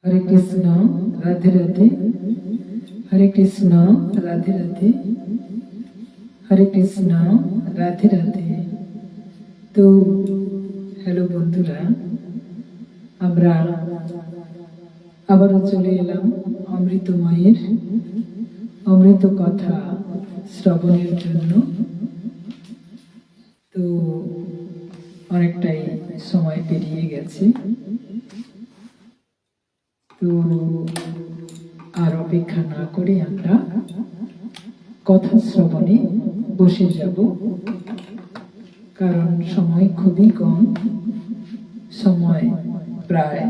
হরে কৃষ্ণ, রাধে রাধে। হরে কৃষ্ণ, রাধে রাধে। হরে কৃষ্ণ, রাধে রাধে। তো হ্যালো বন্ধুরা, আমরা আবারও চলে এলাম অমৃতময়ের অমৃত কথা শ্রবণের জন্য। তো অনেকটাই সময় পেরিয়ে গেছে, তো আর অপেক্ষা না করে আমরা কথা শ্রবণে বসে যাব, কারণ সময় খুবই কম। সময় প্রায়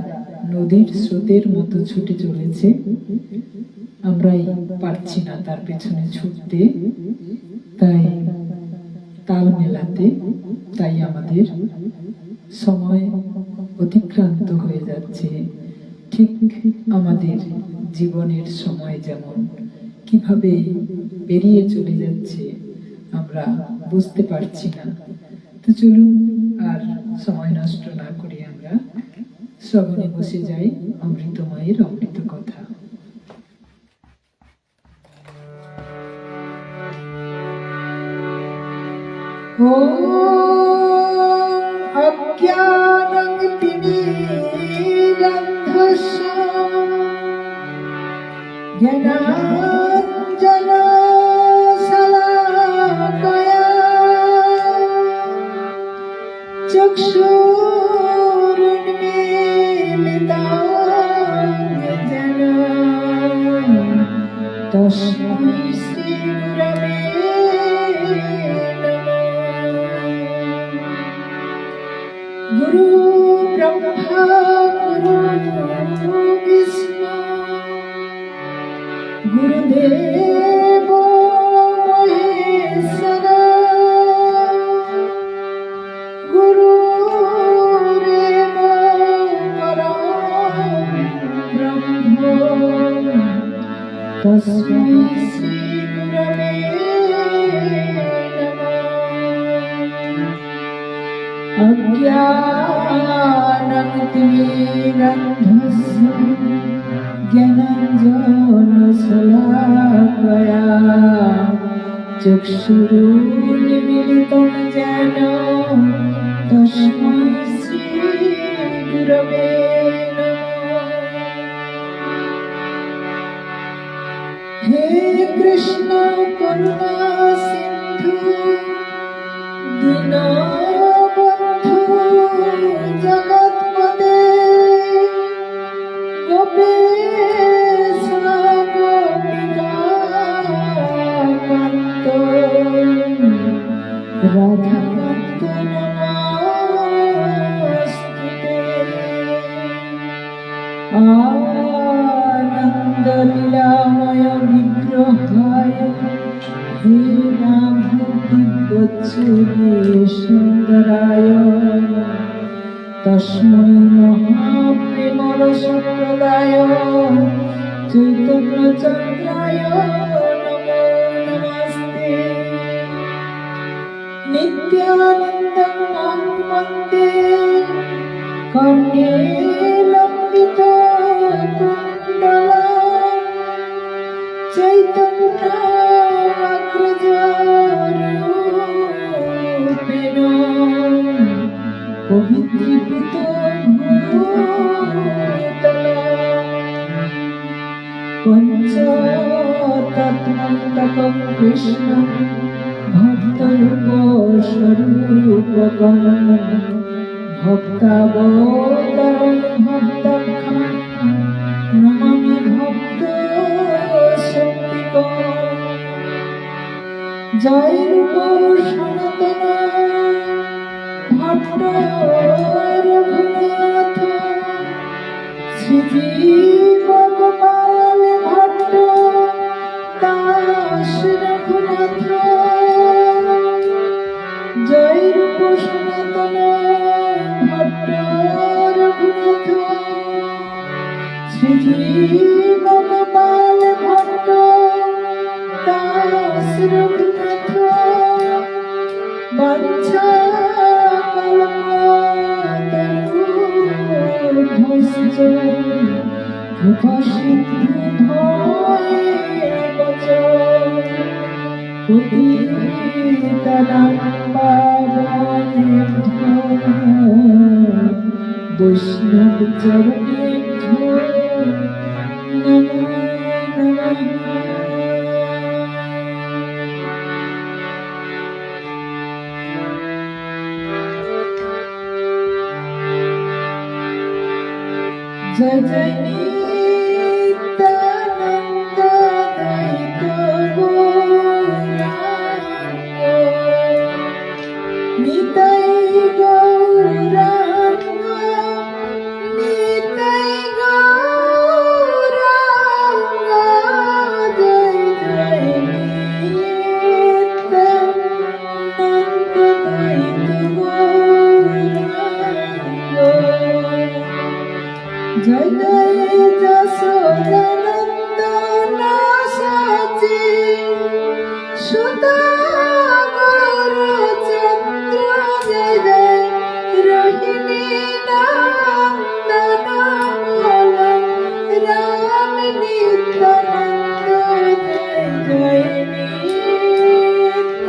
নদীর স্রোতের মতো ছুটে চলেছে, আমরাই পারছি না তার পেছনে ছুটতে, তাই তাল মেলাতে, তাই আমাদের সময় অতিক্রান্ত হয়ে যাচ্ছে। ঠিক আমাদের জীবনের সময় যেমন কিভাবে বেরিয়ে চলে যাচ্ছে আমরা বুঝতে পারছি না। তো চলুন আর সময় নষ্ট না করে আমরা শ্রবণে বসে যাই অমৃতময়ের অমৃত কথা। ও অজ্ঞানং তিমিরান্ধস্য জ্ঞানাঞ্জনশলাকয়া চক্ষুরুন্মীলিতাং যেন তস্मै শ্রীগুরবে নমঃ। গুরু ব্রহ্মা গুরু বিষ্ণু গুরুদেব মহেশ্বর গুরুরেব পরম ব্রহ্ম তস্मै শ্রী গুরবে নমঃ। অজ্ঞানং তিমিরান্ধস্য জ্ঞানাঞ্জনশলাকয়া চক্ষুরুন্মীলিতং যেন তস্मै শ্রী গুরবে নমঃ। হে কৃষ্ণ করুণা সিন্ধু দীনবন্ধু জগৎপতে গোপীশ গোপিকাকান্ত রাধাকান্ত নমস্তুতে। আনন্দ লীলাময় বিগ্রহায় হে রামদিব্যচূড়ি সুন্দরায় তস্मै মহাপ্রেমরসপ্রদায় চৈতন্যচন্দ্রায় নমো নমস্তে। নিত্যানন্দং মাং বন্দে কর্ণে লম্বিত কুণ্ডলং চৈতন্যাগ্রজরূপেণ পবিত্রীকৃত ভূতলং পঞ্চতত্ত্বাত্মকং কৃষ্ণং ভক্তরূপ স্বরূপকং ভক্তাবতারং ভক্তাখ্যাং নমামি ভক্ত শক্তিকং। জয় রূপ সনাতন ভট্ট রঘুনাথ শ্রীজীব গোপাল ভট্ট দাস রঘুনাথ। জয় রূপ সনাতন ভট্ট রঘুনাথ শ্রীজীব গোপাল ভট্ট দাস রঘুনাথ। বাঞ্ছাকল্পতরুভ্যশ্চ মুখসিদ্ধি ভয়ে বচন পতিতানাং পাবনেভ্যো বৈষ্ণব চরণেভ্যো নমো নমঃ। জয় জয় নিত্যানন্দ দ্বৈত গৌরাঙ্গ নিতাই গৌরাঙ্গ নিতাই গৌরাঙ্গ জয় জয় নিত্যানন্দ দ্বৈত গৌরাঙ্গ জয় জয় যশোদানন্দন সাচি সুত গৌরচন্দ্র জয় জয় রোহিণী নন্দন বল রাম নিত্যানন্দ জয় জয়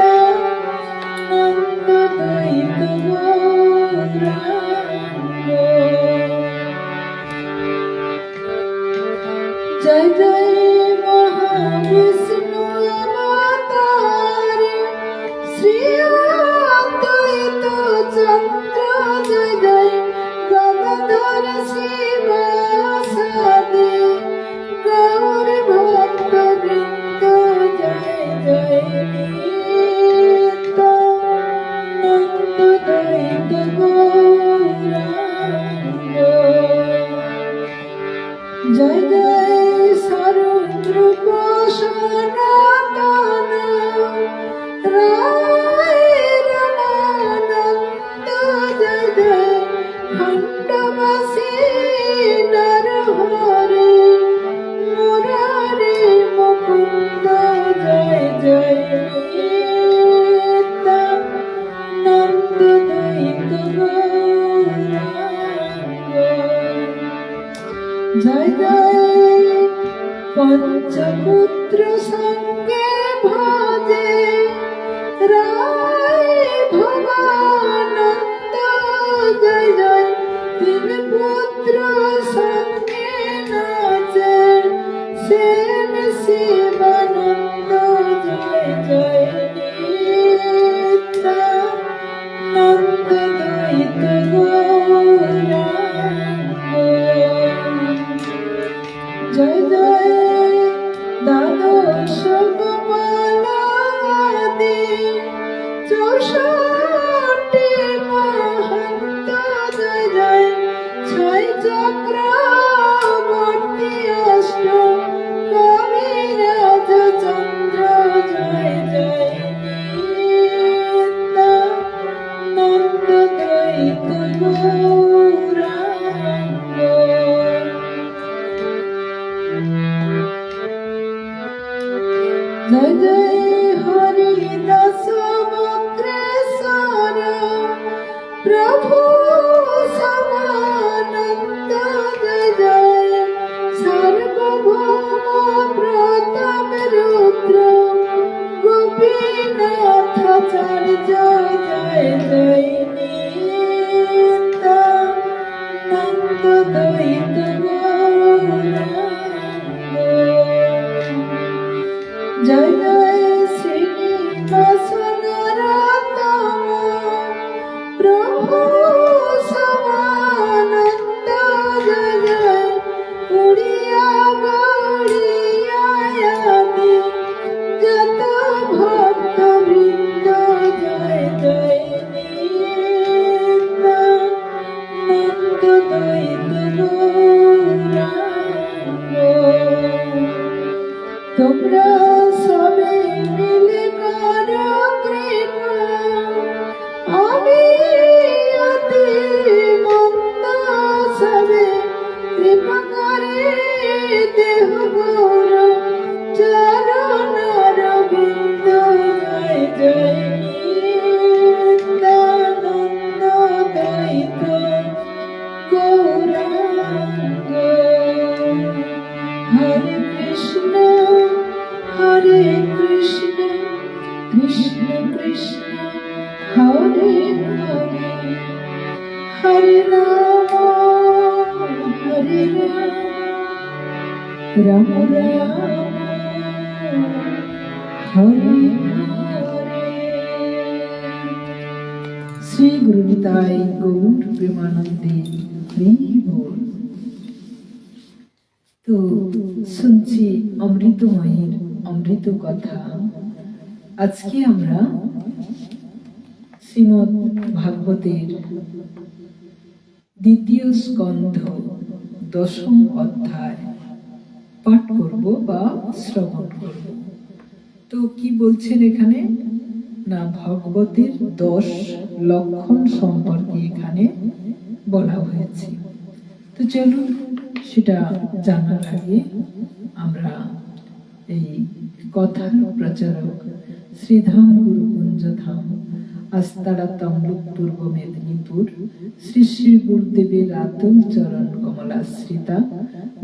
নিত্যানন্দ দ্বৈত গৌরাঙ্গ জয় জয় মহাবিষ্ণু অবতার শ্রী অদ্বৈত চন্দ্র জয় জয় গদাধর শিবাসাদি গৌর ভক্ত বৃন্দ জয় জয় নিত্যানন্দ দ্বৈত গৌরাঙ্গ জয় জয় সরুদ্রূপ সনাতন রায় রামানন্দ জয় জয় খণ্ডবাসী নরহরি মুরারি মুকুন্দ জয় জয় নিত্যানন্দ দ্বৈত গৌরাঙ্গ জয় জয় পঞ্চপুত্র সঙ্গে ভজে রায় ভবানন্দ জয় জয় তিন পুত্র সঙ্গে নাচে সেন শিবানন্দ জয় জয় নিত্যানন্দ দ্বৈত গৌরাঙ্গ জয় জয় দ্বাদশ গোপালাদি 64 মহন্ত জয় জয় ছয় চক্রবর্তী অষ্ট কবিরাজ চন্দ্র জয় জয় নিত্যানন্দ দ্বৈত গৌরাঙ্গ জয় জয় হরিদাস বক্রেশ্বর প্রভু সমানন্দ জয় জয় সার্বভৌম প্রতাপ রুদ্র গোপীনাথাচার্য জয় জয় নিত্যানন্দ দ্বৈত গৌরাঙ্গ জয় জয় শ্রীনিবাস নরোত্তম প্রভু সমানন্দ জয় জয় উড়িয়া গৌড়িয়া আদি যত ভক্ত বৃন্দ জয় জয় নিত্যানন্দ দ্বৈত গৌরাঙ্গ তোমরা সবে মিলে করো কৃপা আমি অতি মন্দ সবে কৃপা করে দেহ গৌর চরণ রবিন্দ জয় জয় নিত্যানন্দ দ্বৈত Gauranga Hare Krishna, Hare Krishna, Krishna Krishna, Hare Hare, Hare Rama, Hare Rama, Rama Rama, Hare Hare। Shri Guru Nitai Gour প্রেমানন্দে হরি বল। তো শুনছি অমৃতময়ীর অমৃত কথা। আজকে আমরা শ্রীমদ্ ভাগবতের দ্বিতীয় স্কন্ধ দশম অধ্যায় পাঠ করব বা শ্রবণ করব। তো কি বলছেন এখানে না, ভাগবতের 10 লক্ষণ সম্পর্কে এখানে বলা হয়েছে। তো চলুন সেটা জানার আগে আমরা এই কথার প্রচারক শ্রীধাম গুরুকুঞ্জ ধাম আস্তারা তমলুক পূর্ব মেদিনীপুর শ্রী শ্রী গুরুদেবের আতুল চরণ কমলাশ্রিতা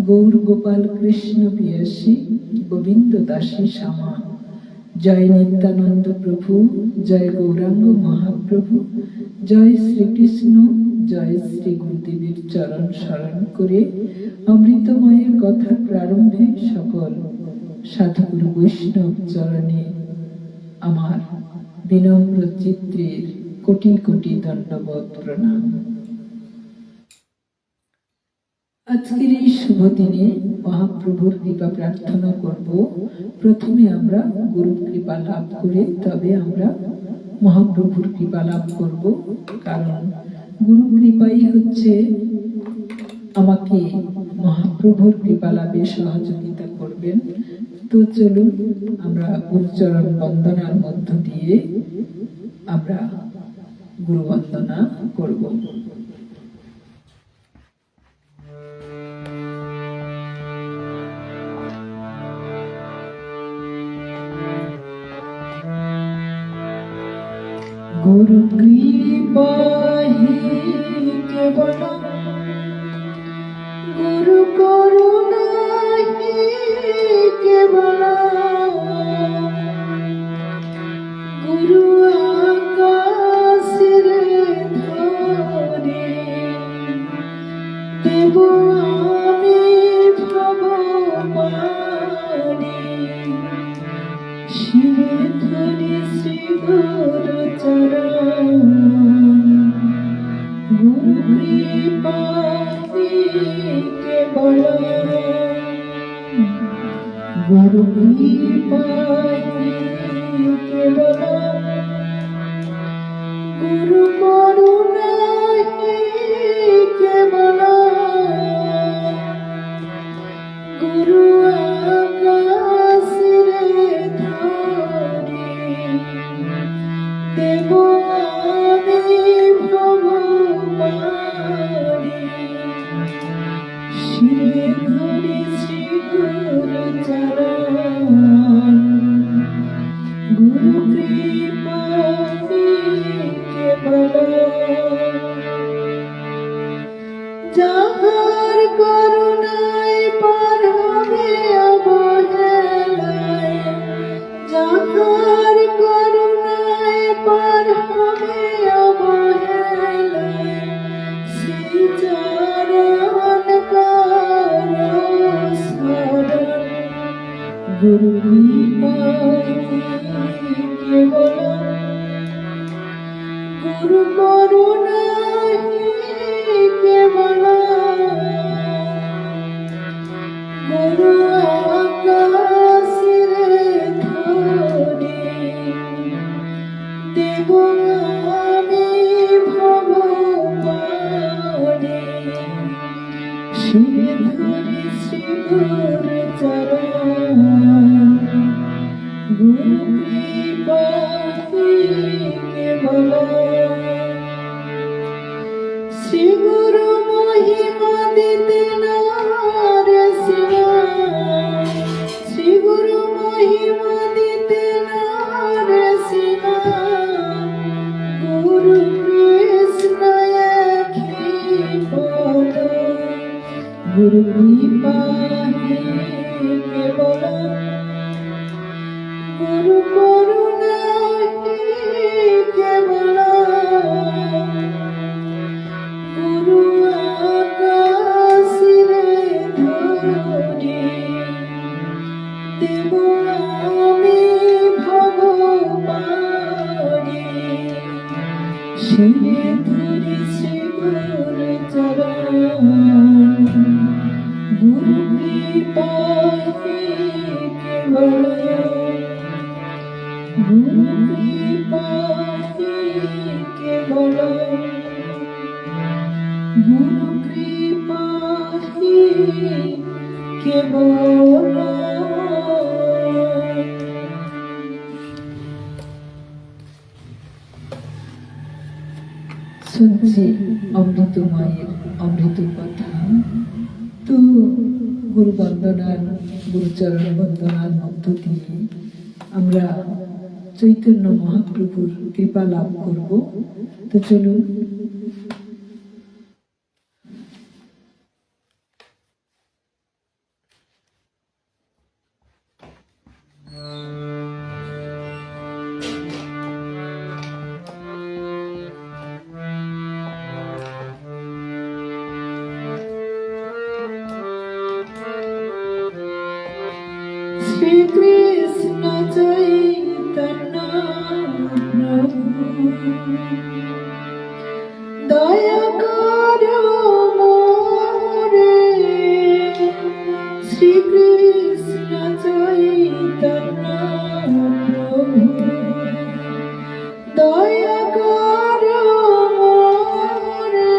গৌর গোপাল কৃষ্ণ পিয়াসী গোবিন্দ দাসী শ্যামা, জয় নিত্যানন্দ প্রভু, জয় গৌরাঙ্গ মহাপ্রভু, জয় শ্রীকৃষ্ণ, জয় শ্রী গুরুদেবের চরণ স্মরণ করে অমৃতময়ের কথা প্রারম্ভে সকল সাধুগুরু বৈষ্ণব চরণে আমার বিনম্র চিত্রের কোটি কোটি দণ্ডবত প্রণাম। আজকের এই শুভ দিনে মহাপ্রভুর কৃপা প্রার্থনা করব। প্রথমে আমরা গুরুর কৃপা লাভ করে তবে আমরা মহাপ্রভুর কৃপা লাভ করব, কারণ গুরু কৃপাই হচ্ছে আমাকে মহাপ্রভুর কৃপা লাভে সহযোগিতা করবেন। তো চলুন আমরা গুরুচরণ বন্দনার মধ্য দিয়ে আমরা গুরু বন্দনা করব। गुरु कृपा ही केवल, गुरु करुणा ही केवल, गुरु आकाश रे धरे देव आमी भव पानी शिवे धरि श्री गुरु चरण गुरु कृपा केवल, गुरु कृपा केवल, गुरु करुणा केवल, गुरु आकाश रे धरे देव आमी भव पानी शिवे धरि श्री गुरु चरण गुरु कृपा केवल। যাহার করুণায় পার হবে অবহেলায়, যাহার করুণায় পার হবে অবহেলায়, সেই চরণ কর স্মরণ গুরু কৃপা কেবল, গুরু করুণা কেবল, গুরু আকাশ রে ধরে দেব আমি ভব পানি শিবে ধরি শ্রী গুরু চরণ গুরু কৃপা কেবল। শ্রী গুরু মহিমা দিতে নারে শিবা, শ্রী গুরু মহিমা দিতে নারে শিবা, গুরু কৃষ্ণ একই পদ গুরু কৃপা গুরু করুণা কেবল গুরু আকাশে ধরি দেব আমি ভগবানে শিরে ধরি শ্রী গুরু চরণ গুরু কৃপাতে কেবল গুরু কৃপাতে কেবল গুরু কৃপাতে কেবল। শুনছি অমৃত মায়ের অমৃত কথা। তো গুরু বন্দনার গুরুচরণ বন্দনার মধ্য দিয়ে আমরা চৈতন্য মহাপ্রভুর কৃপা লাভ করব। তো চলুন শ্রী কৃষ্ণ চৈতন্য প্রভু দয়া করো মোরে। শ্রী কৃষ্ণ চৈতন্য প্রভু দয়া করো মোরে।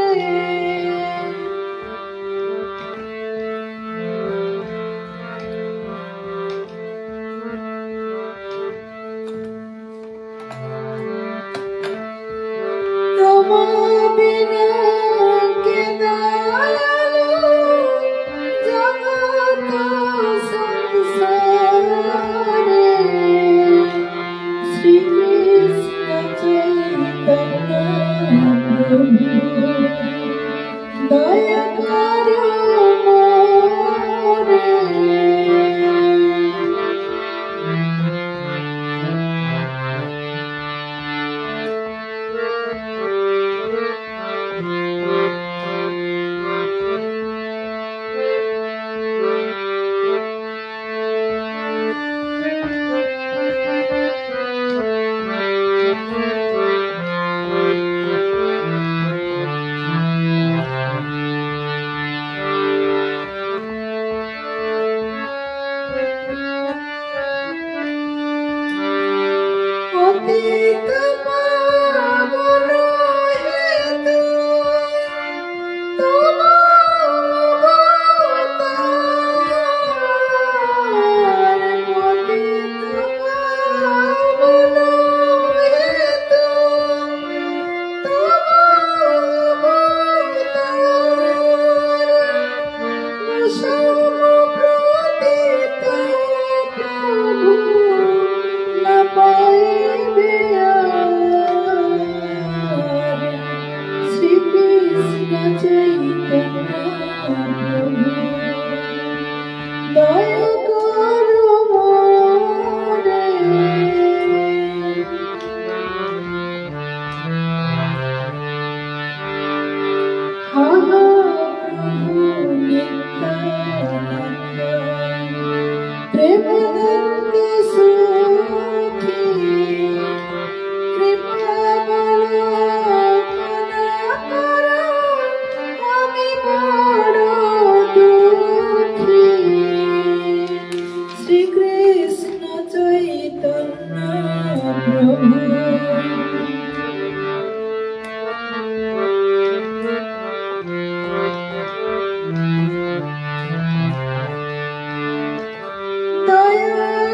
বিনা কে দয়ালু জগত সংসারে শ্রী কৃষ্ণ চৈতন্য প্রভু দয়া করো মোরে। অতীত পাবন হেতু তব অবতার। অতীত পাবন হেতু তব অবতার। সমপ্রতীত প্রভু না পাইবে আর। শ্রী কৃষ্ণ চৈতন্য প্রভু দয়া করো মোরে। হা হা প্রভু নিত্যানন্দ প্রেমানন্দ সুখী কৃপাবলোকন করো আমি বড় দুঃখী। শ্রী কৃষ্ণ চৈতন্য প্রভু দয়া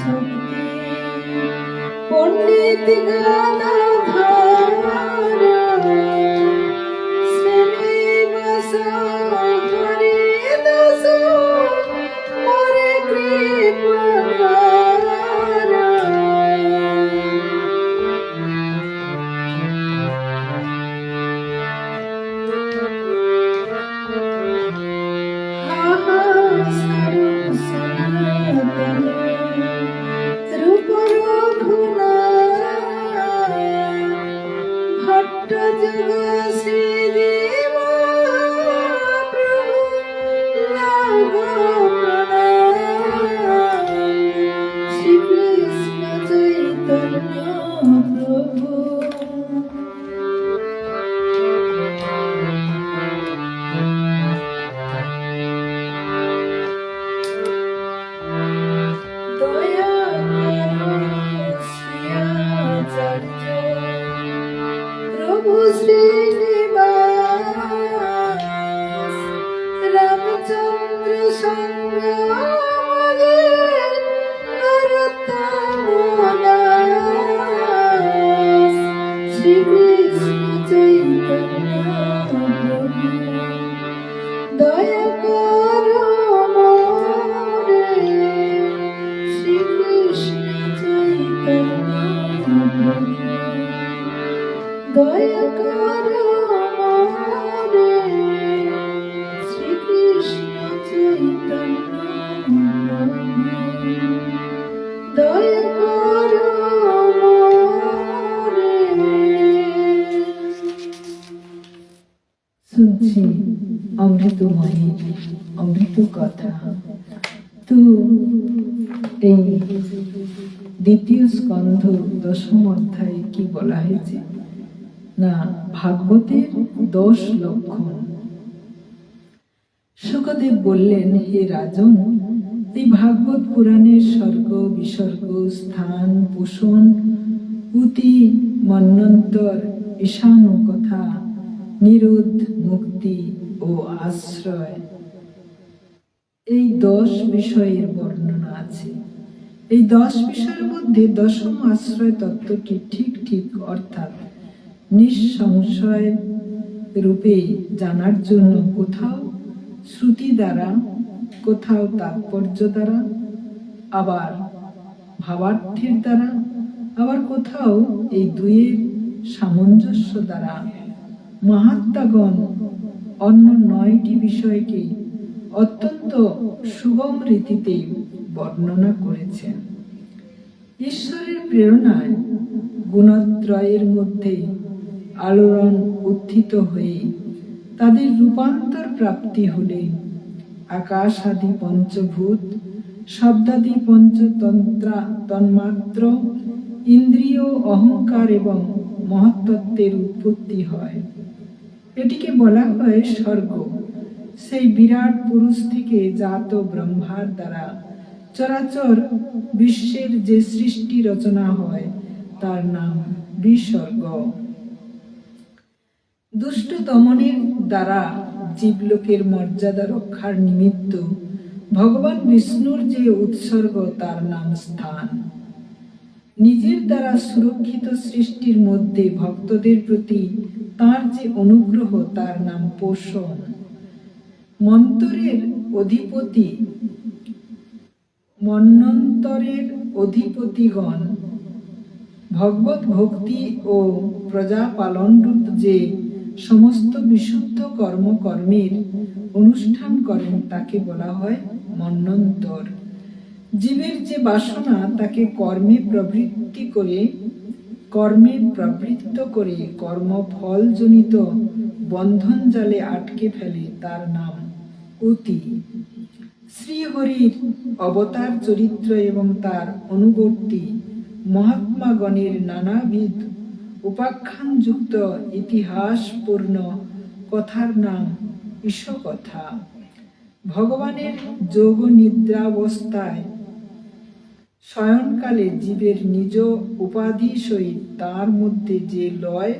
শক্তি পণ্ডিত গাদাধারা শ্রীনিবাস হরিদাস মোরে কৃপাকারা। প্রভু শ্রীনিবাস রামচন্দ্র সঙ্গ শ্রীকৃষ্ণ চৈতন্য প্রভু দয়া করো মোরে। শ্রীকৃষ্ণ চৈতন্য প্রভু দয়া করো মোরে। শ্রীকৃষ্ণ চৈতন্য প্রভু দয়া করো মোরে। শুনছি অমৃতময়ীর অমৃত কথা। তো এই দ্বিতীয় স্কন্ধ 10ম অধ্যায়ে কি বলা হয়েছে না, ভাগবতের 10 লক্ষণ। শুকদেব বললেন, হে রাজন, এই ভাগবত পুরাণের স্বর্গ বিসর্গ স্থান পোষণ উতি মন্বন্তর ঈশানু কথা নিরোধ মুক্তি ও আশ্রয়, এই 10 বিষয়ের বর্ণনা আছে। এই 10 বিষয়ের মধ্যে 10ম আশ্রয় তত্ত্বটি ঠিক অর্থাৎ নিঃসংশয় রূপে জানার জন্য কোথাও শ্রুতি দ্বারা, কোথাও তাৎপর্য দ্বারা, আবার ভাবার্থের দ্বারা, আবার কোথাও এই দুইয়ের সামঞ্জস্য দ্বারা মহাত্মাগণ অন্য 9টি বিষয়কে অত্যন্ত সুগম রীতিতে বর্ণনা করেছেন। ঈশ্বরের প্রেরণায় গুণত্রয়ের মধ্যে আলোড়ন উত্থিত হয়ে তাদের রূপান্তর প্রাপ্তি হলে আকাশ আদি পঞ্চভূত, শব্দাদি পঞ্চতন্ত্রা তন্মাত্র, ইন্দ্রিয়, অহংকার এবং মহত্তত্ত্বের উৎপত্তি হয়। এটিকে বলা হয় স্বর্গ। সেই বিরাট পুরুষ থেকে জাত ব্রহ্মার দ্বারা চরাচর বিশ্বের যে সৃষ্টি রচনা হয় তার নাম বিসর্গ। দুষ্ট দমনের দ্বারা জীবলোকের মর্যাদা রক্ষার নিমিত্ত ভগবান বিষ্ণুর যে উৎসর্গ তার নাম স্থান। নিজের দ্বারা সুরক্ষিত সৃষ্টির মধ্যে ভক্তদের প্রতি তার যে অনুগ্রহ তার নাম পোষণ। মন্বন্তরের অধিপতিগণ ভগবত ভক্তি ও প্রজা পালনরূপ যে সমস্ত বিশুদ্ধ কর্মের অনুষ্ঠান করেন তাকে বলা হয় মন্বন্তর। জীবের যে বাসনা তাকে কর্মে প্রবৃত্ত করে কর্মফলজনিত বন্ধন জালে আটকে ফেলে তার নাম অতি। শ্রীহরির অবতার চরিত্র এবং তার অনুবর্তী মহাত্মাগণের নানাবিধ উপাখ্যানযুক্ত ইতিহাসপূর্ণ কথার নাম ঈশকথা। ভগবানের যোগ নিদ্রাবস্থায় শয়নকালে জীবের নিজ উপাধি সহিত তার মধ্যে যে লয়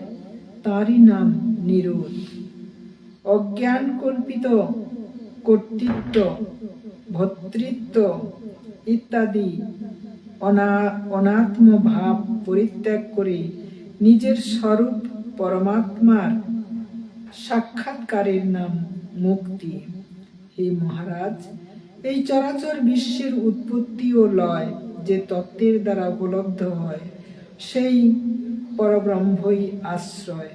তারই নাম নিরোধ। অজ্ঞান কল্পিত কর্তৃত্ব, ভর্তৃত্ব ইত্যাদি অনাত্ম ভাব পরিত্যাগ করে নিজের স্বরূপ পরমাত্মার সাক্ষাৎকারের নাম মুক্তি। হে মহারাজ, এই চরাচর বিশ্বের উৎপত্তি ও লয় যে তত্ত্বের দ্বারা উপলব্ধ হয়, সেই পরব্রহ্মই আশ্রয়।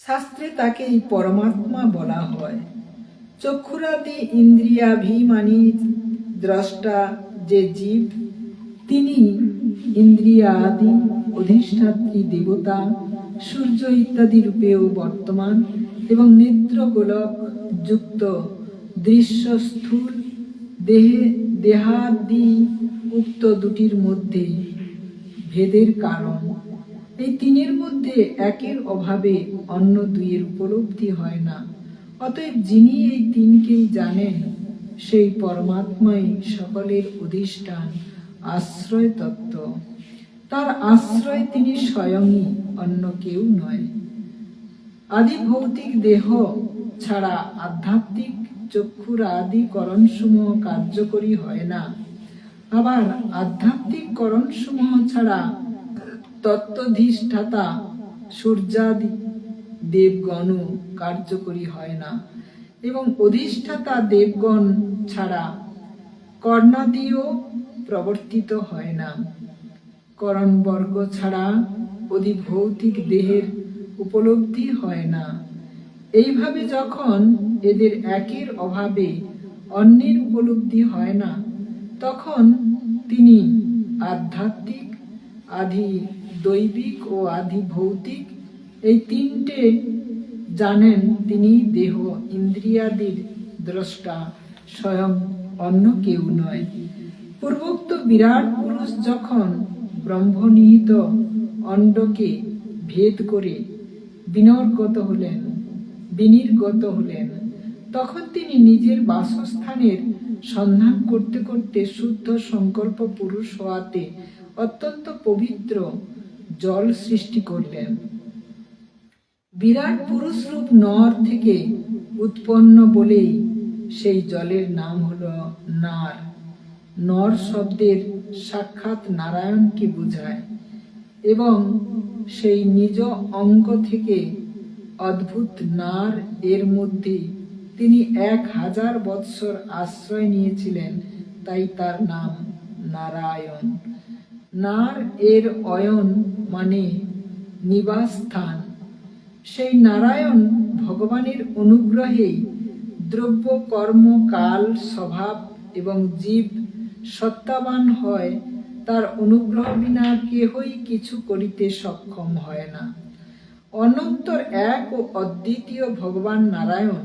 শাস্ত্রে তাকেই পরমাত্মা বলা হয়। চক্ষুরাদি ইন্দ্রিয়াভিমানী দ্রষ্টা যে জীব, তিনি ইন্দ্রিয়াদি অধিষ্ঠাত্রী দেবতা, সূর্য ইত্যাদি রূপেও বর্তমান এবং নেত্রগোলক যুক্ত দৃশ্য স্থূল দেহাদি উক্ত দুটির মধ্যে ভেদের কারণ। এই তিনের মধ্যে একের অভাবে অন্য দুইয়ের উপলব্ধি হয় না। অতএব যিনি এই তিনকেই জানেন, সেই পরমাত্মাই সকলের অধিষ্ঠান, আশ্রয় তত্ত্ব। তার আশ্রয় তিনি স্বয়ংই, অন্য কেউ নয়। আদি ভৌতিক দেহ ছাড়া আধ্যাত্মিক চক্ষুর আদি করণসমূহ কার্যকরী হয় না। আবার আধ্যাত্মিক করণসমূহ ছাড়া তত্ত্বাধিষ্ঠাতা সূর্যাদি দেবগণও কার্যকরী হয় না, এবং অধিষ্ঠাতা দেবগণ ছাড়া কর্ণাদিও প্রবর্তিত হয় না। করণবর্গ ছাড়া অধিভৌতিক দেহের উপলব্ধি হয় না। এইভাবে যখন এদের একের অভাবে অন্যের উপলব্ধি হয় না, তখন তিনি আধ্যাত্মিক, আধি দৈবিক ও আধি ভৌতিক এই তিনটে জানেন। তিনি দেহ ইন্দ্রিয়াদির দ্রষ্টা, স্বয়ং, অন্য কেউ নয়। পূর্বোক্ত বিরাট পুরুষ যখন ব্রহ্মনিহিত অণ্ডকে ভেদ করে বিনির্গত হলেন, তখন তিনি নিজের বাসস্থানের সন্ধান করতে করতে শুদ্ধ সংকল্প পুরুষ হওয়াতে অত্যন্ত পবিত্র জল সৃষ্টি করলেন। বিরাট পুরুষ রূপ নর থেকে উৎপন্ন বলেই সেই জলের নাম হলো নার। নর শব্দের সাক্ষাৎ নারায়ণকে বোঝায়, এবং সেই নিজ অঙ্গ থেকে অদ্ভুত নার এর মধ্যে তিনি 1000 বৎসর আশ্রয় নিয়েছিলেন, তাই তার নাম নারায়ণ। নার এর অয়ন মানে নিবাস স্থান। সেই নারায়ণ ভগবানের অনুগ্রহেই দ্রব্য, কর্ম, কাল, স্বভাব এবং জীব সত্তাবান হয়। তার অনুগ্রহ বিনা কেহই কিছু করিতে সক্ষম হয় না। অনন্তর এক ও অদ্বিতীয় ভগবান নারায়ণ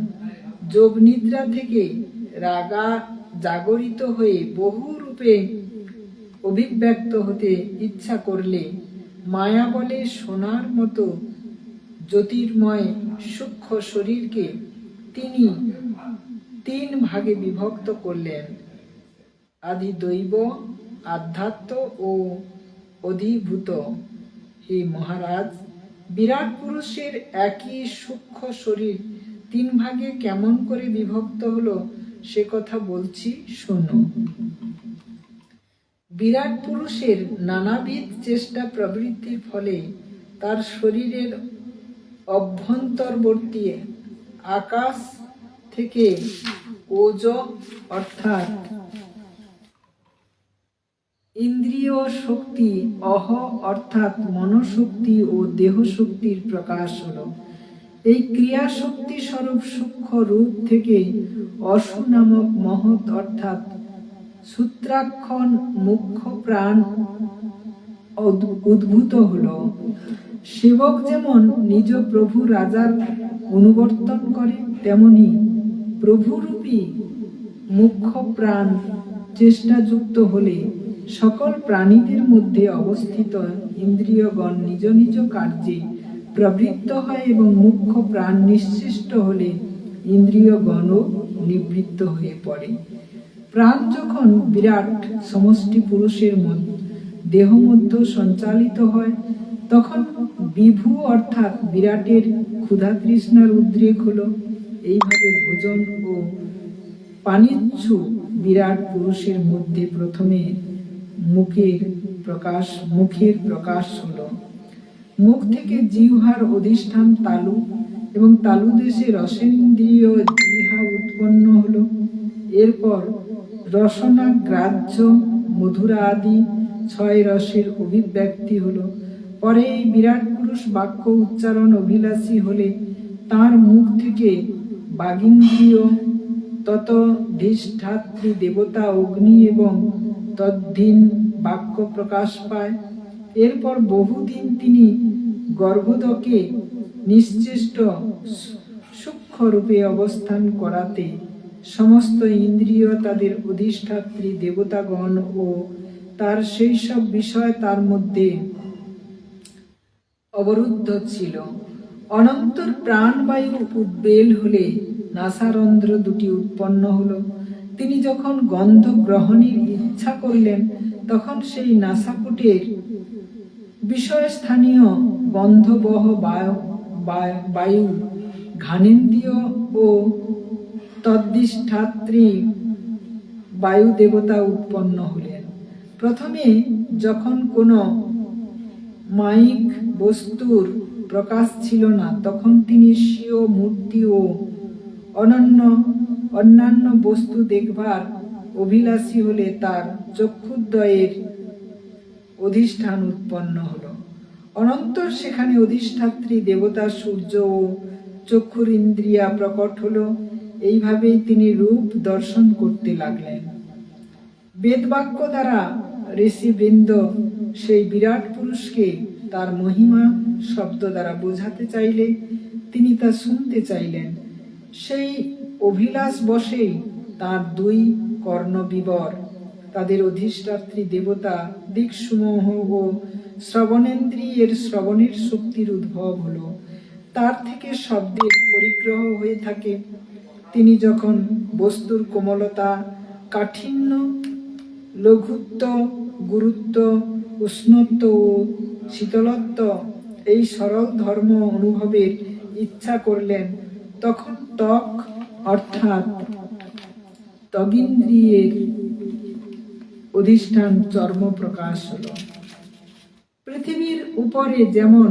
যোগ নিদ্রা থেকে জাগরিত হয়ে বহু রূপে অভিব্যক্ত হতে ইচ্ছা করলে মায়া বলে সোনার মতো জ্যোতির্ময় সূক্ষ্ম শরীরকে তিনি 3 ভাগে বিভক্ত করলেন: আদিদৈব, আধ্যাত্ম ও অধিভূত। হে মহারাজ, বিরাট পুরুষের একই সূক্ষ্ম শরীর 3 ভাগে কেমন করে বিভক্ত হলো সে কথা বলছি, শোনো। বিরাট পুরুষের নানাবিধ চেষ্টা প্রবৃত্তির ফলে তার শরীরের অভ্যন্তরবর্তী আকাশ থেকে ওজ অর্থাৎ ইন্দ্রিয় শক্তি, অহ অর্থাৎ মনোশক্তি ও দেহ শক্তির প্রকাশ হলো। এই ক্রিয়া শক্তি স্বরূপ সূক্ষ্ম রূপ থেকে অসু নামক মহৎ অর্থাৎ সূত্রাক্ষণ মুখ্য প্রাণ উদ্ভূত হলো। সেবক যেমন নিজ প্রভু রাজার অনুবর্তন করে, তেমনি প্রভুরূপী মুখ্য প্রাণ চেষ্টাযুক্ত হলে সকল প্রাণীদের মধ্যে অবস্থিত ইন্দ্রিয়গণ নিজ নিজ কার্যে প্রবৃত্ত হয়, এবং মুখ্য প্রাণ নিঃশেষ্ট হলে ইন্দ্রিয়গণও নিবৃত্ত হয়ে পড়ে। প্রাণ যখন বিরাট সমষ্টি পুরুষের দেহ মধ্যে সঞ্চালিত হয়, তখন বিভু অর্থাৎ বিরাটের ক্ষুধা তৃষ্ণার উদ্রেক হলো। এইভাবে ভোজন ও পানিচ্ছু বিরাট পুরুষের মধ্যে প্রথমে মুখের প্রকাশ হলো। মুখ থেকে জিহ্বার অধিষ্ঠান তালু এবং তালু দেশে রসেন্দ্রিয় জিহ্বা উৎপন্ন হলো। এরপর রসনা, গ্রাহ্য, মধুরা আদি 6 রসের অভিব্যক্তি হলো। পরে এই বিরাট পুরুষ বাক্য উচ্চারণ অভিলাষী হলে তার মুখ থেকে বাগীন্দ্রিয়, ততধিষ্ঠাত্রী দেবতা অগ্নি এবং তদ্ধিন বাক্য প্রকাশ পায়। এরপর বহুদিন তিনি গর্ভোদকে নিশ্চেষ্ট সূক্ষ্ম রূপে অবস্থান করাতে সমস্ত ইন্দ্রিয় তাদের অধিষ্ঠাত্রী দেবতাগণ ও তার সেই সব বিষয় তার মধ্যে অবরুদ্ধ ছিল। অনন্তর প্রাণবায়ু উদ্বেল হলে নাসারন্ধ্র দুটি উৎপন্ন হলো। তিনি যখন গন্ধ গ্রহণের ইচ্ছা করলেন তখন সেই নাসাপুটের বিষয়স্থানীয় গন্ধবহ বায়ু ঘ্রাণেন্দ্রিয় ও তদ্ধিষ্ঠাত্রী বায়ু দেবতা উৎপন্ন হলেন। প্রথমে যখন কোনো মায়িক বস্তুর প্রকাশ ছিল না তখন তিনি স্বীয় মূর্তি ও অন্যান্য বস্তু দেখবার অভিলাষী হলে তার চক্ষুদ্বয়ের অধিষ্ঠান উৎপন্ন হলো। অনন্তর সেখানে অধিষ্ঠাত্রী দেবতা সূর্য ও চক্ষুর ইন্দ্রিয়া প্রকট হলো। এইভাবেই তিনি রূপ দর্শন করতে লাগলেন। বেদবাক্য দ্বারা ঋষিবৃন্দ সেই বিরাট পুরুষকে তার মহিমা শব্দ দ্বারা বোঝাতে চাইলে তিনি তা শুনতে চাইলেন। সেই অভিলাষ বশেই তার 2 কর্ণবিবর, তাদের অধিষ্ঠাত্রী দেবতা দিকসমূহ ও শ্রবণেন্দ্রিয়ের শ্রবণের শক্তির উদ্ভব হলো। তার থেকে শব্দের পরিগ্রহ হয়ে থাকে। তিনি যখন বস্তুর কোমলতা, কাঠিন্য, লঘুত্ব, গুরুত্ব, উষ্ণত্ব ও শীতলত্ব এই সরল ধর্ম অনুভবের ইচ্ছা করলেন তখন ত্বক অর্থাৎ ত্বগীন্দ্রিয়ের অধিষ্ঠান চর্ম প্রকাশ হলো। পৃথিবীর উপরে যেমন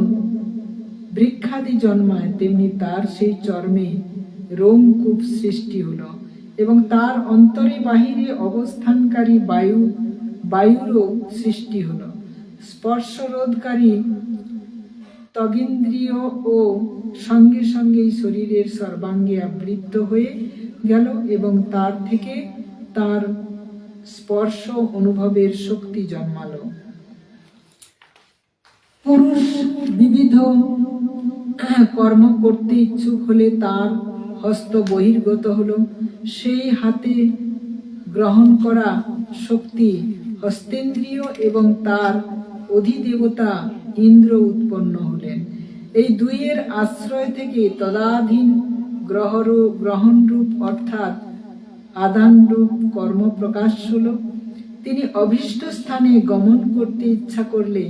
বৃক্ষাদি জন্মায় তেমনি তার সেই চর্মে রোমকূপ সৃষ্টি হলো এবং তার অন্তরে বাহিরে অবস্থানকারী বায়ুরও সৃষ্টি হলো। স্পর্শরোধকারী ত্বগীন্দ্রিয় ও সঙ্গে সঙ্গেই শরীরের সর্বাঙ্গে আবৃত হয়ে গেল এবং তার থেকে তার স্পর্শ অনুভবের শক্তি জন্মালো। পুরুষ বিবিধ কর্ম করতে ইচ্ছুক হলে তার হস্ত বহির্গত হলো। সেই হাতে গ্রহণ করা শক্তি হস্তেন্দ্রিয় এবং তার অধিদেবতা ইন্দ্র উৎপন্ন হলেন। এই 2 আশ্রয় থেকে তদাধীন গ্রহণরূপ অর্থাৎ আদানরূপ কর্ম প্রকাশ হল। তিনি অভীষ্ট স্থানে গমন করতে ইচ্ছা করলে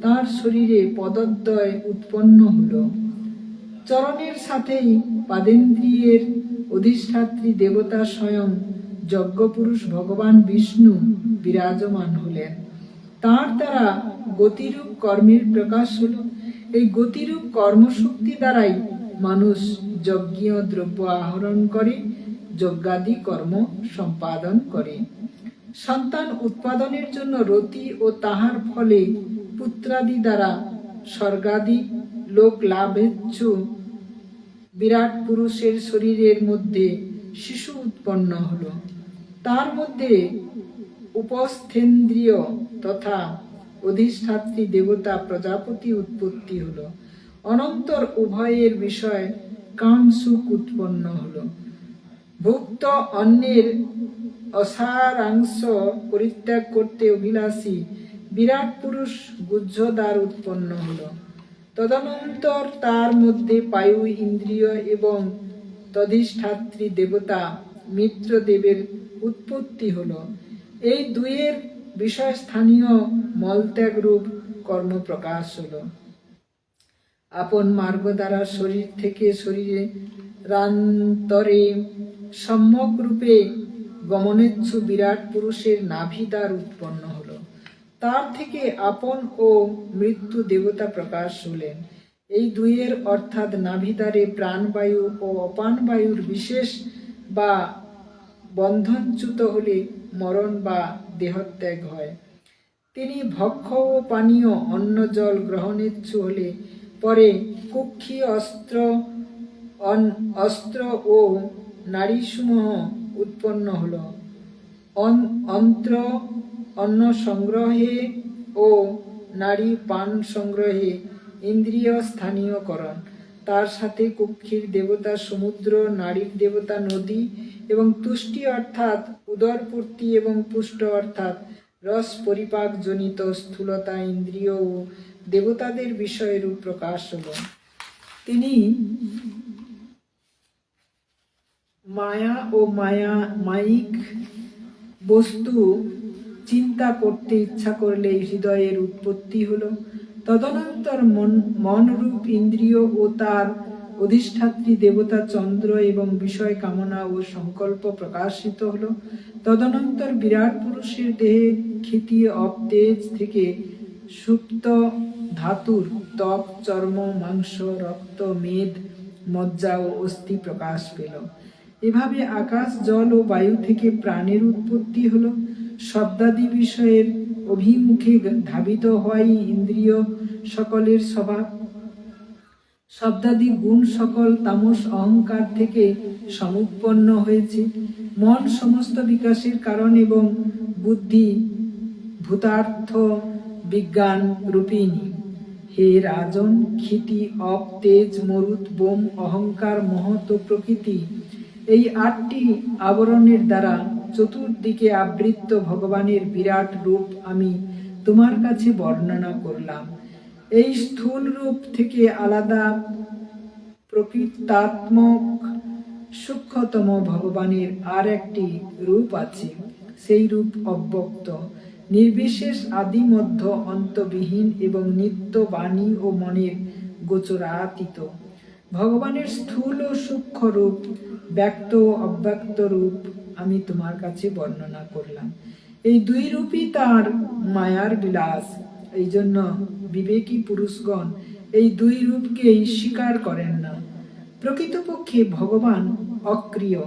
তার শরীরে পদদ্বয় উৎপন্ন হল। চরণের সাথেই পাদেন্দ্রিয়ের অধিষ্ঠাত্রী দেবতা স্বয়ং যজ্ঞপুরুষ ভগবান বিষ্ণু বিরাজমান হলেন। তার দ্বারা গতিরূপ কর্মের প্রকাশ হল। এই গতিরূপ কর্মশক্তি দ্বারাই মানুষ যজ্ঞীয় দ্রব্য আহরণ করে, যজ্ঞাদি কর্ম সম্পাদন করে। সন্তান উৎপাদনের জন্য রতি ও তাহার ফলে পুত্রাদি দ্বারা স্বর্গাদি লোক লাভেচ্ছু বিরাট পুরুষের শরীরের মধ্যে শিশু উৎপন্ন হল। তার মধ্যে উপস্থেন্দ্রিয় তথা অধিষ্ঠাত্রী দেবতা প্রজাপতি উৎপত্তি হল। অনন্তর উভয়ের বিষয় কাম সুখ উৎপন্ন হল। ভুক্ত অন্যের অসারাংশ পরিত্যাগ করতে অভিলাষী বিরাট পুরুষ গুহ্যদ্বার উৎপন্ন হল। তদনন্তর তার মধ্যে পায়ু ইন্দ্রিয় এবং তধিষ্ঠাত্রী দেবতা মিত্রদেবের উৎপত্তি হল। এই 2 বিষয়স্থানীয় মলত্যাগ রূপ কর্ম প্রকাশ হল। আপন মার্গ দ্বারা শরীর থেকে শরীরে রান্তরে সম্যক রূপে গমনেচ্ছু বিরাট পুরুষের নাভিদ্বার উৎপন্ন হল। তার থেকে আপন ও মৃত্যু দেবতা প্রকাশ হলেন। এই দুইয়ের অর্থাৎ নাভিদ্বারে প্রাণবায়ু ও অপানবায়ুর বিশেষ বা বন্ধনচ্যুত হলে মরণ বা দেহত্যাগ হয়। তিনি ভক্ষ ও পানীয় অন্ন জল গ্রহণেচ্ছু হলে পরে কুক্ষি অস্ত্র ও নারীসমূহ উৎপন্ন হল। অন্ত্র অন্ন সংগ্রহে ও নারী পান সংগ্রহে ইন্দ্রিয় স্থানীয়করণ, তার সাথে কুক্ষির দেবতা সমুদ্র, নারীর দেবতা নদী এবং তুষ্টি অর্থাৎ উদরপূর্তি এবং পুষ্ট অর্থাৎ রস পরিপাক জনিত স্থূলতা ইন্দ্রিয় ও দেবতাদের বিষয়রূপ প্রকাশ হল। তিনি মায়া ও মায়িক বস্তু চিন্তা করতে ইচ্ছা করলে হৃদয়ের উৎপত্তি হলো। তদনন্তর মনরূপ ইন্দ্রিয় ও তার অধিষ্ঠাত্রী দেবতা চন্দ্র এবং বিষয় কামনা ও সংকল্প প্রকাশিত হলো। তদনন্তর বিরাট পুরুষের দেহে ক্ষিতি অবতেজ থেকে সুপ্ত ধাতুর ত্বক, চর্ম, মাংস, রক্ত, মেদ, মজ্জা ও অস্থি প্রকাশ পেল। এভাবে আকাশ, জল ও বায়ু থেকে প্রাণের উৎপত্তি হলো। শব্দাদি বিষয়ের অভিমুখে ধাবিত হওয়াই ইন্দ্রিয় সকলের স্বভাব। শব্দাদি গুণ সকল তামস অহংকার থেকে সমুৎপন্ন হয়েছে। মন সমস্ত বিকাশের কারণ এবং বুদ্ধি ভূতার্থ বিজ্ঞান রূপিণী। হে রাজন, ক্ষিতি, অপ, তেজ, মরুত, বোম, অহংকার, মহৎ ও প্রকৃতি, এই 8টি আবরণের দ্বারা চতুর্দিকে আবৃত ভগবানের বিরাট রূপ আমি তোমার কাছে বর্ণনা করলাম। এই স্থূল রূপ থেকে আলাদা প্রকৃতাত্মক সূক্ষ্মতম ভগবানের আর একটি রূপ আছে। সেই রূপ অব্যক্ত, নির্বিশেষ, আদি মধ্য অন্তবিহীন এবং নিত্য বাণী ও মনের গোচরাতীত। ভগবানের স্থূল ও সূক্ষ্ম রূপ, ব্যক্ত ও অব্যক্ত রূপ আমি তোমার কাছে বর্ণনা করলাম। এই দুই রূপই তার মায়ার বিলাস। এই জন্য বিবেকী পুরুষগণ এই দুই রূপকেই স্বীকার করেন না। প্রকৃতপক্ষে ভগবান অক্রিয়,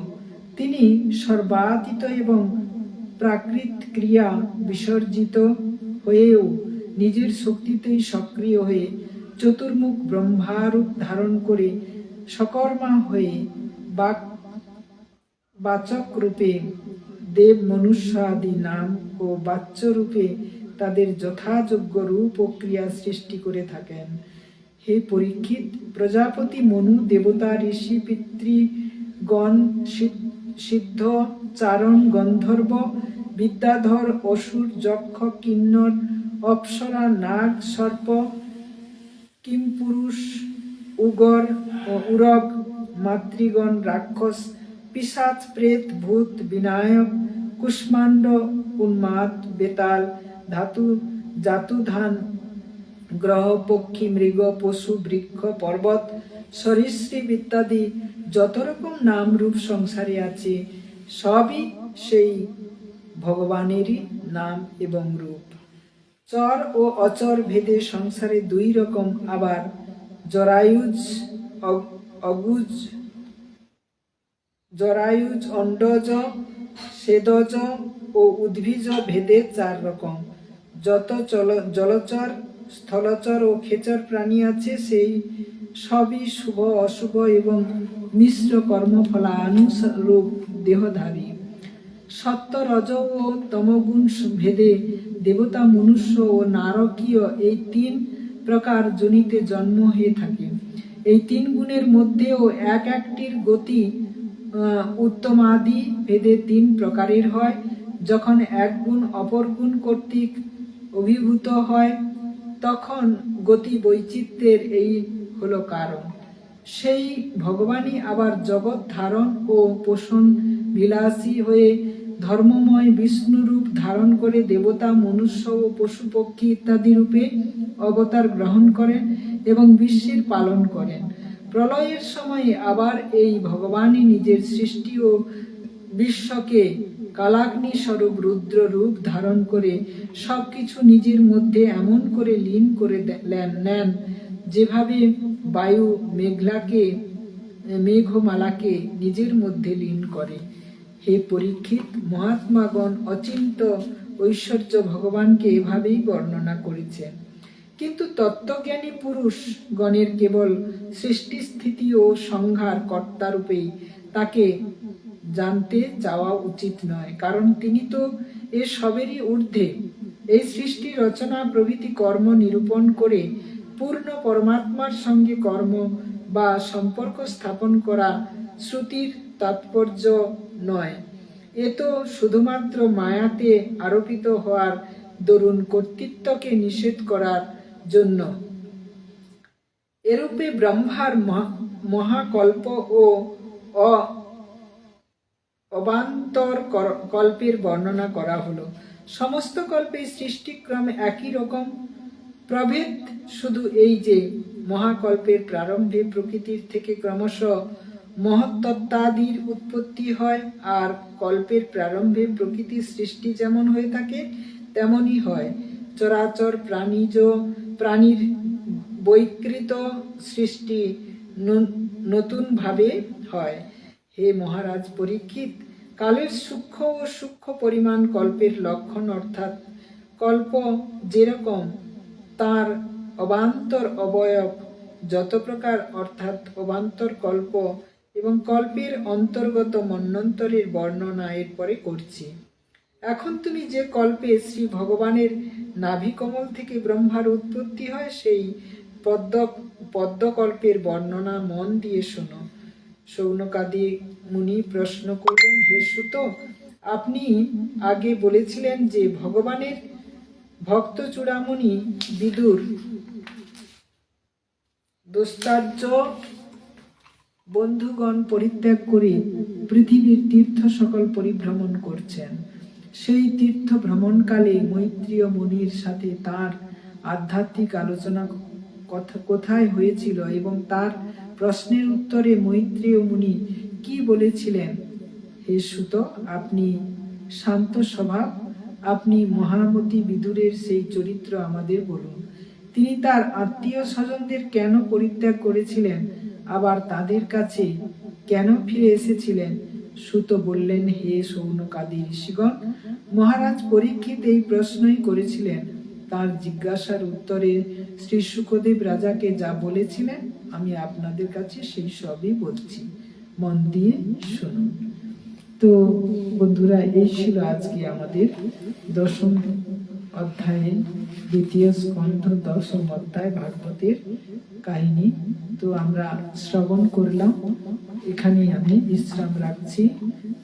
তিনি সর্বাতীত এবং প্রাকৃত ক্রিয়া বিসর্জিত হয়েও নিজের শক্তিতেই সক্রিয় হয়ে চতুর্মুখ ব্রহ্মারূপ ধারণ করে সকর্মা হয়ে বাচক রূপে দেব, মনুষ্য আদি নাম ও বাচ্য রূপে তাদের যথাযোগ্য রূপ ও ক্রিয়া সৃষ্টি করে থাকেন। হে পরীক্ষিত, প্রজাপতি, মনু, দেবতা, ঋষি, পিতৃগণ, সিদ্ধ, চারণ, গন্ধর্ব, বিদ্যাধর, অসুর, যক্ষ, কিন্নর, অপ্সরা, নাগ, সর্প, কিমপুরুষ, উগর ও উরগ, মাতৃগণ, রাক্ষস, পিশাচ, প্রেত, ভূত, বিনায়ক, কুষ্মাণ্ড, উন্মাদ, বেতাল, ধাতু, জাতুধান, গ্রহ, পক্ষী, মৃগ, পশু, বৃক্ষ, পর্বত, সরীসৃপ ইত্যাদি যত রকম নাম রূপ সংসারে আছে সবই সেই ভগবানেরই নাম এবং রূপ। চর ও অচর ভেদে সংসারে দুই রকম, আবার জরায়ুজ, অন্ডজ, স্বেদজ ও উদ্ভিজ ভেদে 4 রকম। যত জলচর, স্থলচর ও খেচর প্রাণী আছে সেই সবই শুভ, অশুভ এবং মিশ্র কর্মফলানুরূপ দেহধারী। সত্য, রজ ও তমগুণ ভেদে দেবতা, মনুষ্য ও নারকীয় এই 3 প্রকার যোনিতে জন্ম হয়ে থাকে। এই 3 গুণের মধ্যেও এক একটির গতি উত্তমাদি ভেদে 3 প্রকারের হয়। যখন এক গুণ অপর গুণ কর্তৃক অভিভূত হয় তখন গতি বৈচিত্র্যের এই হলো কারণ। সেই ভগবানই আবার জগৎ ধারণ ও পোষণ বিলাসী হয়ে ধর্মময় বিষ্ণু রূপ ধারণ করে দেবতা, মনুষ্য ও পশু পক্ষী ইত্যাদি রূপে অবতার গ্রহণ করেন এবং বিশ্বের পালন করেন। প্রলয়ের সময়ে আবার এই ভগবানই নিজের সৃষ্টি ও বিশ্বকে কালাগ্নি স্বরূপ রুদ্র রূপ ধারণ করে সবকিছু নিজের মধ্যে এমন করে লীন করে নেন, যেভাবে বায়ু মেঘমালাকে নিজের মধ্যে লীন করে। হে পরীক্ষিত, মহাত্মাগণ অচিন্ত ঐশ্বর্য ভগবানকে এভাবেই বর্ণনা করেছেন। কিন্তু তত্ত্বজ্ঞানী পুরুষ গণের কেবল সৃষ্টি স্থিতি ও সংহার কর্তারূপেই তাকে জানতে চাওয়া উচিত নয়, কারণ তিনি তো এ সবেরই ঊর্ধ্বে। এই সৃষ্টি রচনা প্রভৃতি কর্ম নিরূপণ করে পূর্ণ পরমাত্মার সঙ্গে কর্ম বা সম্পর্ক স্থাপন করা শ্রুতির তাৎপর্য নয়। এ তো শুধুমাত্র মায়াতে আরোপিত হওয়ার দরুন কর্তৃত্বকে নিষেধ করার জন্য। এরূপে ব্রহ্মার মহাকল্প ও অবান্তর কল্পের বর্ণনা করা হলো। সমস্ত কল্পে সৃষ্টিক্রম একই রকম, প্রভেদ শুধু এই যে মহাকল্পের প্রারম্ভে প্রকৃতির থেকে ক্রমশ মহত্তত্ত্বাদির উৎপত্তি হয়, আর কল্পের প্রারম্ভে প্রকৃতির সৃষ্টি যেমন হয়ে থাকে তেমনই হয়। চরাচর প্রাণীর বৈকৃত সৃষ্টি নতুন ভাবে হয়। হে মহারাজ পরীক্ষিত, কালের সূক্ষ্ম ও সূক্ষ্ম পরিমাণ কল্পের লক্ষণ, অর্থাৎ কল্প যেরকম তার অবান্তর অবয়ব যত প্রকার, অর্থাৎ অবান্তর কল্প এবং কল্পের অন্তর্গত মন্বন্তরের বর্ণনা এরপরে করছি। এখন তুমি যে কল্পে শ্রী ভগবানের নাভিকমল থেকে ব্রহ্মার উৎপত্তি হয়, সেই পদ্মকল্পের বর্ণনা মন দিয়ে শোনো। শৌনকাদি মুনি প্রশ্ন করলেন, হে সুত, আপনি আগে বলেছিলেন যে ভগবানের ভক্ত চূড়ামণি বিদুর দোস্তার্য বন্ধুগণ পরিত্যাগ করে পৃথিবীর তীর্থ সকল পরিভ্রমণ করছেন। সেই তীর্থ ভ্রমণকালে মৈত্রেয় মুনির সাথে তার আধ্যাত্মিক আলোচনা কোথায় হয়েছিল এবং তার প্রশ্নের উত্তরে মৈত্রেয় মুনি কি বলেছিলেন? হে সুত, আপনি শান্ত স্বভাব, আপনি মহামতি বিদুরের সেই চরিত্র আমাদের বলুন। তিনি তার আত্মীয় স্বজনদের কেন পরিত্যাগ করেছিলেন, আবার তাদের কাছে কেন ফিরে এসেছিলেন? সুত বললেন, হে শৌনকাদি ঋষিগণ, মহারাজ পরীক্ষিত এই প্রশ্নই করেছিলেন। তার জিজ্ঞাসার উত্তরে শ্রী শুকদেব রাজাকে যা বলেছিলেন আমি আপনাদের কাছে সেই সবই বলছি, মন দিয়ে শুনুন। তো বন্ধুরা, এই ছিল আজকে আমাদের দশম অধ্যায়ে দ্বিতীয় স্কন্ধ দশম অধ্যায় ভাগবতের কাহিনী। তো আমরা শ্রবণ করলাম, এখানেই আমি বিশ্রাম রাখছি।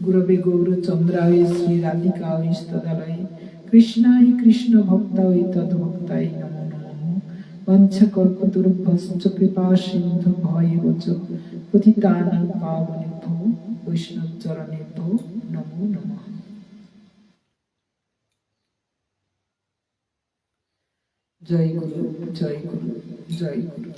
গুরবে গৌরচন্দ্রায় শ্রী রাধিকায় তদালয়ে কৃষ্ণায় কৃষ্ণ ভক্তায় তদ্ভক্তায় নমো নমঃ। বঞ্চকল্পতরুভ্যশ্চ কৃপা সিন্ধু ভয়েবচ পতিতানাং পাবনেভ্যো বৈষ্ণবচরণেভ্যো নমো নমঃ। জয় গুরু, জয় গুরু, জয় গুরু।